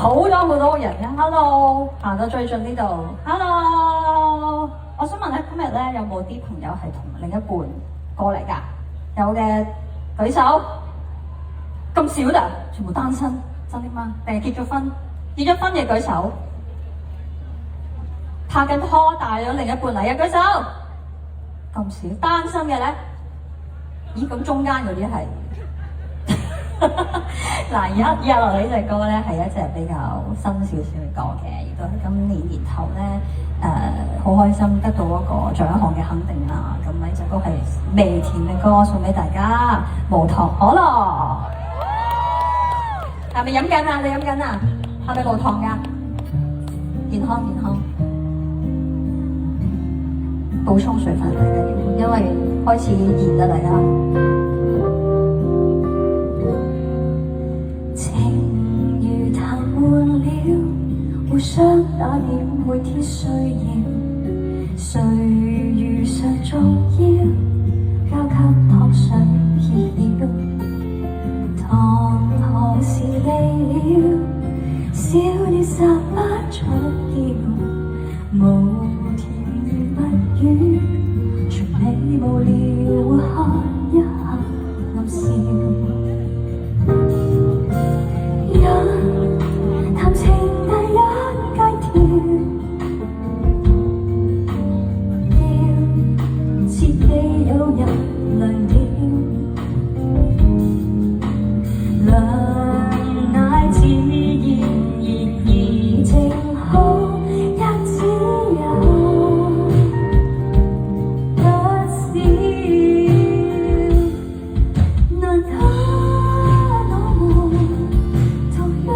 好多人嘅 ，hello， 行到最近呢度 ，hello， 我想問咧，今日咧有冇啲朋友係同另一半過嚟㗎？有嘅舉手，咁少㗎，全部單身，真的嗎？定係結咗婚？結咗婚嘅舉手，拍緊拖帶咗另一半嚟嘅舉手，咁少，單身嘅咧？咦，咁中間嗰啲係？嗱，而家落嚟呢隻歌咧係一隻比較新少少嘅歌嘅，亦都係今年年頭咧好開心得到嗰個獎項嘅肯定啦。咁呢隻歌係微甜嘅歌，送俾大家，無糖可樂。係咪飲緊啊？你飲緊啊？係咪無糖㗎？健康健康，補充水分大家要，因為開始熱啦，大家。互相打點每天需要，誰如常重要，交給託上意料。糖何時離了，少了撒不出腰，無甜言蜜語，全你無聊，會看一下暗笑。談情第一階段，要切記有人涼了，良乃自然，然而正好一只有不少，難得我們同樣。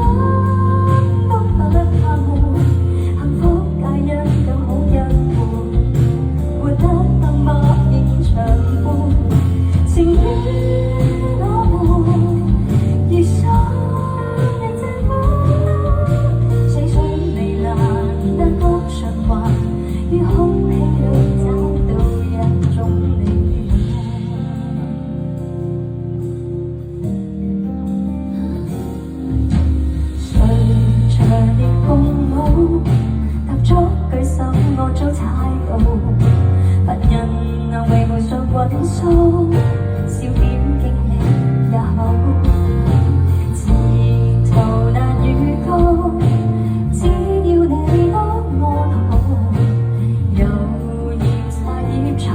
笑點經歷也好，前途難預告，只要你當安好，有葉茶葉醋，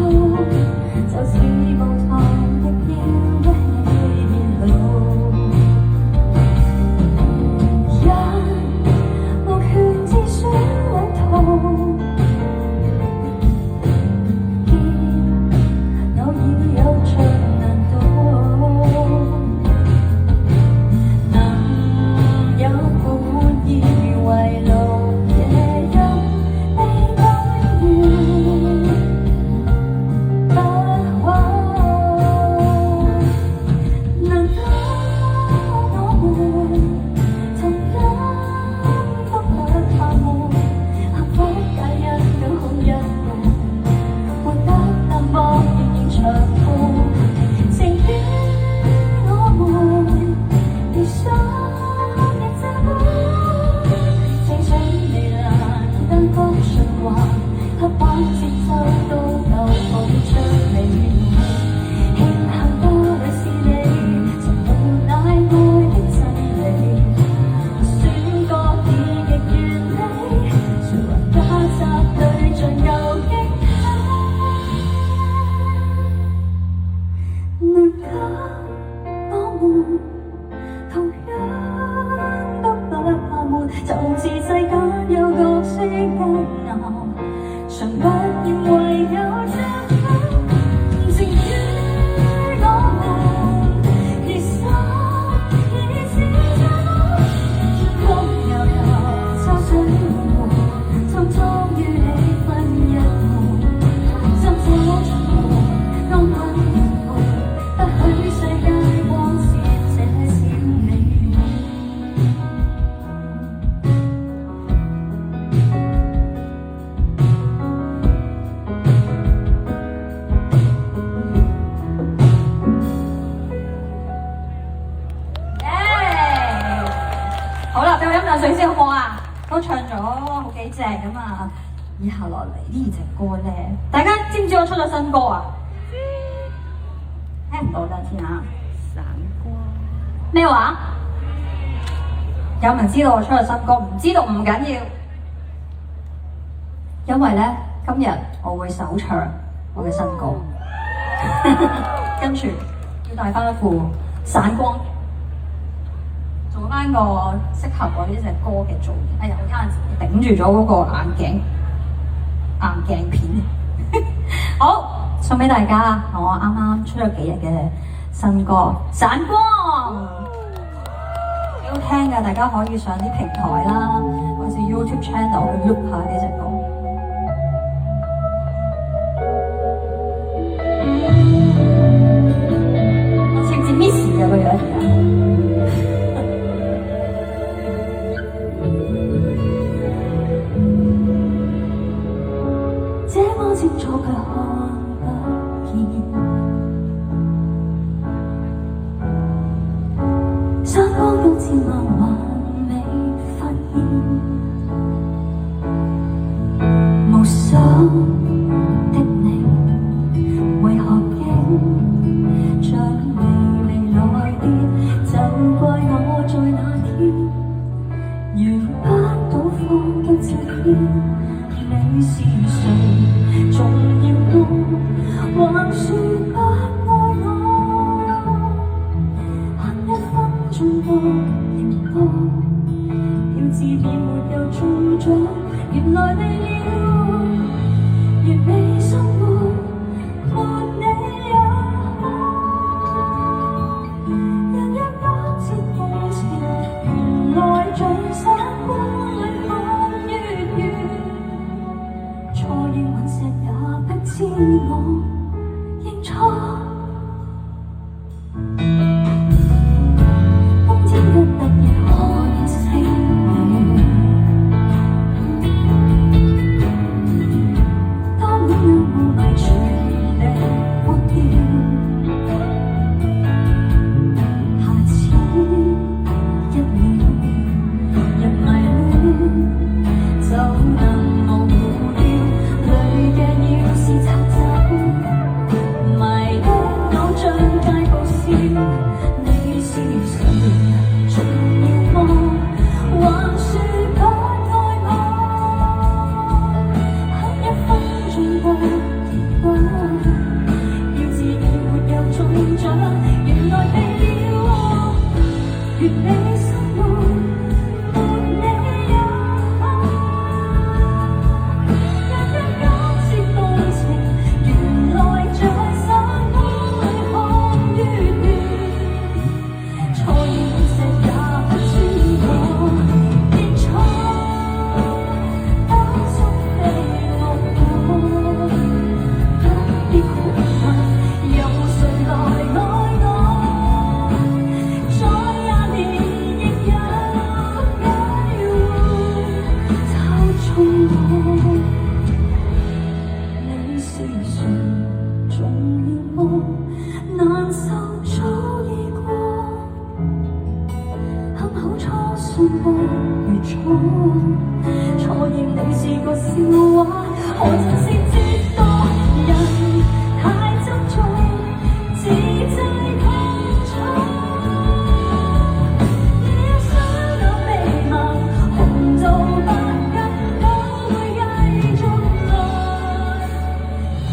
就是無糖亦要一起變老。一無權自選兩套。先好唔好啊？都唱咗好幾隻咁啊！以下落嚟呢隻歌咧，大家知唔知我出咗新歌啊？聽唔到，等先啊！散光咩話？有冇人知道我出咗新歌？唔知道唔緊要，因為咧今日我會首唱我嘅新歌，跟住要戴翻一副散光，做翻個適合我呢隻歌嘅造型。哎呀，我啱頂住咗嗰個眼鏡片。好，送俾大家，我啱啱出咗幾日嘅新歌《散光》，幾好聽㗎，大家可以上啲平台啦，或者 YouTube channel 去 look 下呢隻歌。我似唔似 Miss 嘅個樣而家？這麼清楚卻看不見，散光多千萬還未發現，無心的你為何竟像微微來電，就怪我在那天緣不到放得這天，你是誰重要過，還是不愛我？恨一分鐘多亦多，要自辯沒有中獎，原來未了，完美生活沒你也好。人若假設愛情，原來像散光裏看月圓。錯認隕石也不知我認錯，冬天一突然看星月，當戀愛霧霾全地荒掉，下次一秒人迷戀就能模糊掉。淚嘅要是擦走，迷得我像大步笑。你是誰重要麼？還是不愛我？恨一分鐘過亦多，要自願沒有中獎，原來未了，完美生活沒你也好。錯認你是個笑話，何曾是折墮？人太執着，自製痛楚。你一雙眼微盲，紅到白更都會繼續來，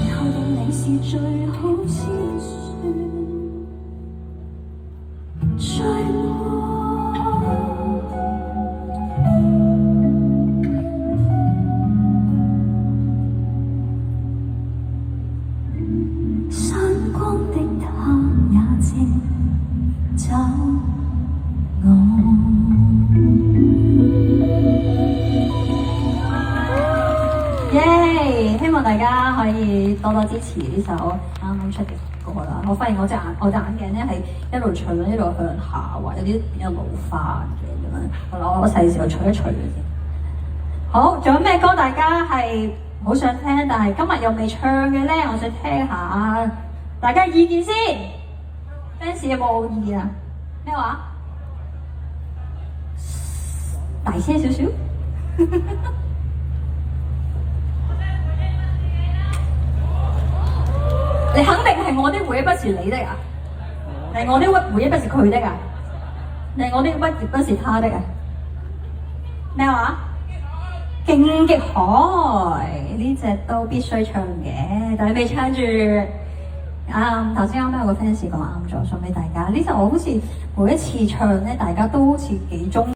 然後認你是最好先算最愛。希望大家可以多多支持呢首啱啱出嘅歌啦。我發現我隻眼鏡咧係一路除咗一路向下滑，有啲變咗老花嘅咁樣。好啦，我細時候除一除嘅先。好，仲有咩歌大家係好想聽，但係今日又未唱嘅咧？我想聽下大家意見先。fans 有冇意見啊？咩話？大聲少少。你肯定係我的回憶不是你的啊？係我的回憶不是佢的啊？係我的回憶不是他的啊？咩話？勁極海呢隻都必須唱嘅，但係未唱住。頭先啱啱有個 fans 講啱咗，送俾大家。呢首我好似每一次唱咧，大家都好似幾中。